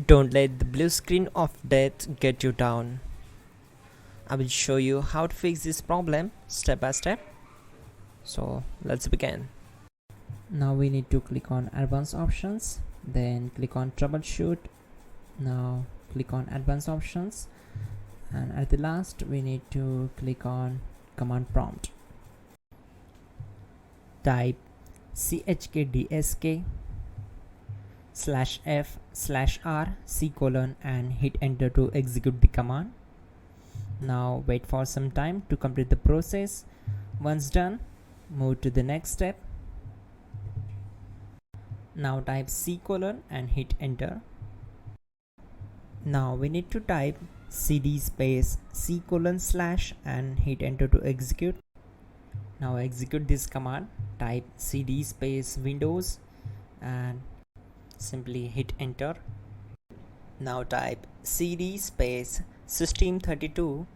Don't let the blue screen of death get you down. I will show you how to fix this problem step by step. So let's begin. Now we need to click on advanced options, then click on troubleshoot. Now click on advanced options, and at the last we need to click on command prompt. Type chkdsk/f/r/c: and hit enter to execute the command. Now wait for some time to complete the process. Once done, move to the next step. Now type C: and hit enter. Now we need to type cd space C: / and hit enter to execute. Now execute this command. Type cd space Windows and simply hit enter. Now type cd space system32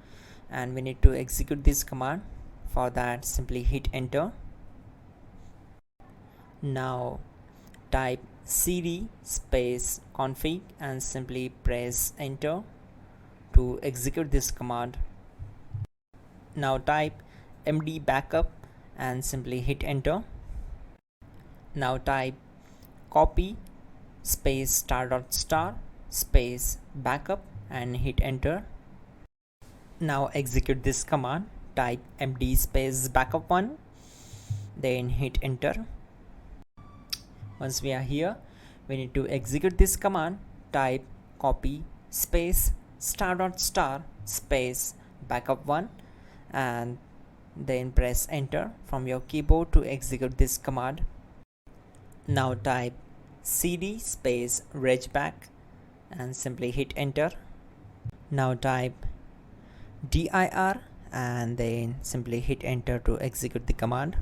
and we need to execute this command. For that, simply hit enter. Now type cd space config and simply press enter to execute this command. Now type md backup and simply hit enter. Now type copy space *** space backup and hit enter. Now execute this command. Type md space backup1, then hit enter. Once we are here, we need to execute this command. Type copy space ** space backup1 and then press enter from your keyboard to execute this command. Now type cd space regback and simply hit enter. Now type dir and then simply hit enter to execute the command.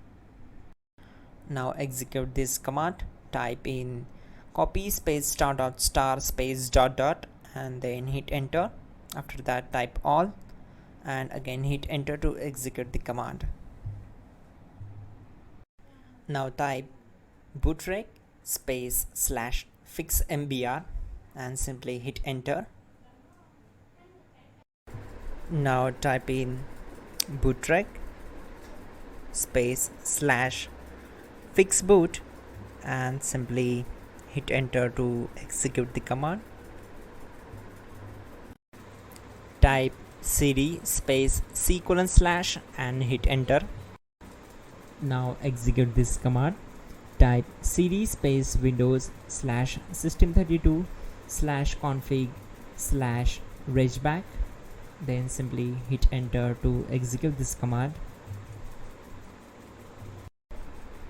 Now execute this command. Type in copy space ** space ... and then hit enter. After that, type all and again hit enter to execute the command. Now type bootrec space /fixmbr and simply hit enter. Now type in bootrec space /fixboot and simply hit enter to execute the command. Type cd space C: / and hit enter. Now execute this command. Type cd space Windows /system32 /config /regback, then simply hit enter to execute this command.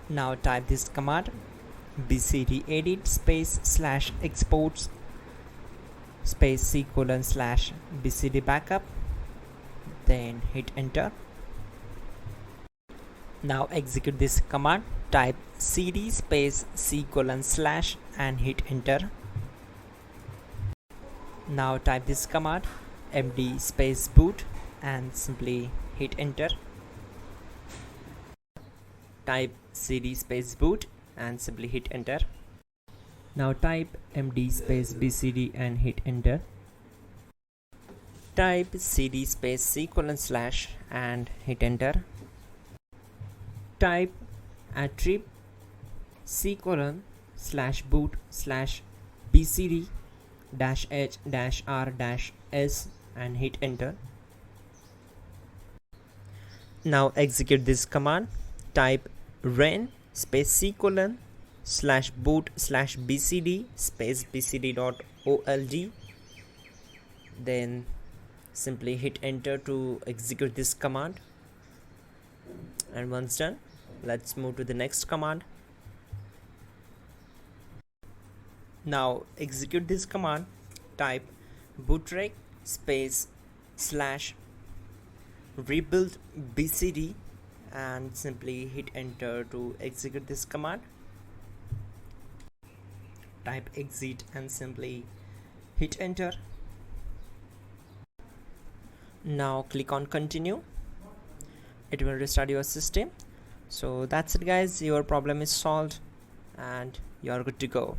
Now type this command bcd edit space /exports space C: / bcd backup, then hit enter. Now execute this command. Type cd space C: / and hit enter. Now type this command md space boot and simply hit enter. Type cd space boot and simply hit enter. Now type md space bcd and hit enter. Type cd space C: / and hit enter. Type attrib C: / boot /bcd -h -r-s and hit enter. Now execute this command. Type ren space C: / boot /bcd space bcd.old, then simply hit enter to execute this command. And once done, let's move to the next command. Now execute this command. Type bootrec space /rebuild bcd and simply hit enter to execute this command. Type exit and simply hit enter. Now click on continue. It will restart your system. So that's it guys, your problem is solved and you are good to go.